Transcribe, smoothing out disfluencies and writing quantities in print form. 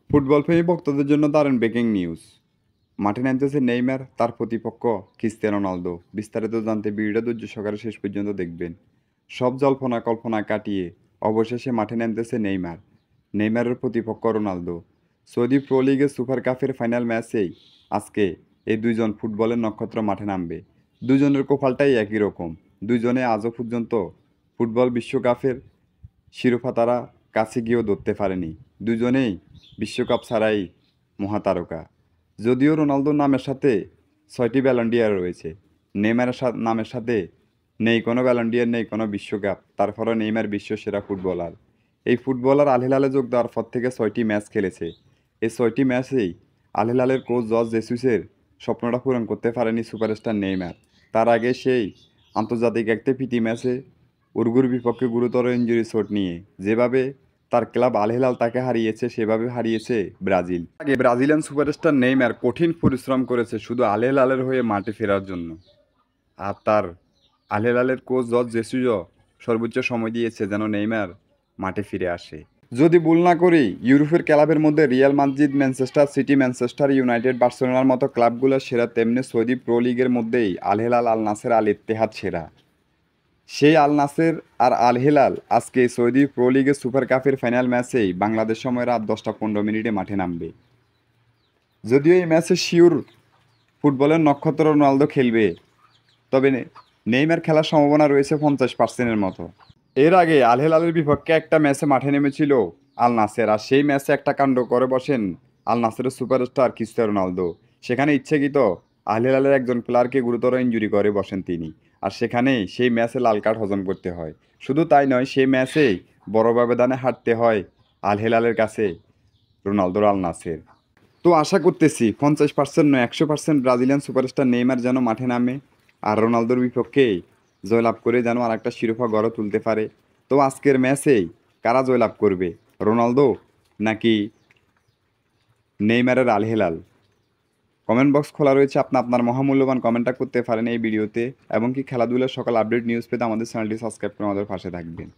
Football প্রেমী ভক্তদের জন্য দারুণ ব্রেকিং নিউজ। মাঠে নামতেছে নেইমার, তার প্রতিপক্ষ ক্রিস্টিয়ানো রোনালদো। বিস্তারিত জানতে ভিডিওটা ধৈর্য সহকারে শেষ পর্যন্ত দেখবেন। সব জল্পনা কল্পনা কাটিয়ে অবশেষে মাঠে নামতেছে নেইমার। নেইমারের প্রতিপক্ষ রোনালদো। সৌদি প্রো লিগের সুপার কাপের ফাইনাল ম্যাচেই আজকে এই দুইজন ফুটবলের নক্ষত্র মাঠে নামবে। দুজনের কপালটাই একই রকম। দুজনে আজও পর্যন্ত ফুটবল বিশ্বকাপের শিরোপা তারা কাছে গিয়েও ধরতে পারেনি। দুজনেই বিশ্বকাপ ছাড়াই মহাতারকা। যদিও রোনালদোর নামের সাথে ৬টি ব্যালন্ডিয়ার রয়েছে, নেইমারের নামের সাথে নেই কোনো ব্যালন্ডিয়ার, নেই কোনো বিশ্বকাপ, তারপরে নেইমার বিশ্বসেরা ফুটবলার। এই ফুটবলার আল হিলালে যোগ দেওয়ার পর থেকে ৬টি ম্যাচ খেলেছে। এই ৬টি ম্যাচেই আল হিলালের কোচ জর্জ জেসুসের স্বপ্নটা পূরণ করতে পারেনি সুপারস্টার নেইমার। তার আগে সেই আন্তর্জাতিক একটি প্রীতি ম্যাচে উরুগুর বিপক্ষে গুরুতর ইনজুরি চোট নিয়ে যেভাবে তার ক্লাব আল হিলাল তাকে হারিয়েছে, সেভাবে হারিয়েছে ব্রাজিল। আগে ব্রাজিলিয়ান সুপারস্টার নেইমার কঠিন পরিশ্রম করেছে শুধু আল হিলালের হয়ে মাঠে ফেরার জন্য। আর তার আল হিলালের কোচ জর্জ জেসুসও সর্বোচ্চ সময় দিয়েছে যেন নেইমার মাঠে ফিরে আসে। যদি ভুল না করি, ইউরোপের ক্লাবের মধ্যে Real Madrid, Manchester city, Manchester United, বার্সেলোনার মতো ক্লাবগুলো সেরা, তেমনি সৌদি প্রো লিগের মধ্যেই আল হিলাল, আল নাসের, আল ইত্তেহাদ সেরা। সেই আল নাসের আর আল হিলাল আজকে সৌদি প্রো লিগের সুপার কাপের ফাইনাল ম্যাচেই বাংলাদেশ সময় রাত 10টা 15 মিনিটে মাঠে নামবে। যদিও এই ম্যাচে শিওর ফুটবলের নক্ষত্র রোনালদো খেলবে, তবে নেইমার খেলার সম্ভাবনা রয়েছে 50%-এর মতো। এর আগে আল হিলালের বিপক্ষে একটা ম্যাচে মাঠে নেমেছিল আল নাসের, আর সেই ম্যাচে একটা কাণ্ড করে বসেন আল নাসেরের সুপারস্টার ক্রিস্টিয়ানো রোনালদো। সেখানে ইচ্ছাকৃত আল হিলালের একজন প্লেয়ারকে গুরুতর ইনজুরি করে বসেন তিনি, আর সেখানেই সেই ম্যাচে লাল কার্ড হজম করতে হয়। শুধু তাই নয়, সেই ম্যাচেই বড় ব্যবধানে হারতে হয় আল হিলালের কাছে রোনালদোর আল নাসের। তো আশা করতেছি 50% নয়, 100% ব্রাজিলিয়ান সুপারস্টার নেইমার যেন মাঠে নামে আর রোনালদোর বিপক্ষে জয়লাভ করে যেন আর একটা শিরোপা গড়ে তুলতে পারে। তো আজকের ম্যাচেই কারা জয়লাভ করবে, রোনালদো নাকি নেইমারের আল হিলাল? কমেন্ট বক্স খোলা রয়েছে, আপনার মহামূল্যবান কমেন্টটা করতে পারেন এই ভিডিওতে। এবং কি খেলাধুলার সকল আপডেট নিউজ পেতে আমাদের চ্যানেলটি সাবস্ক্রাইব করে আমাদের পাশে থাকবেন।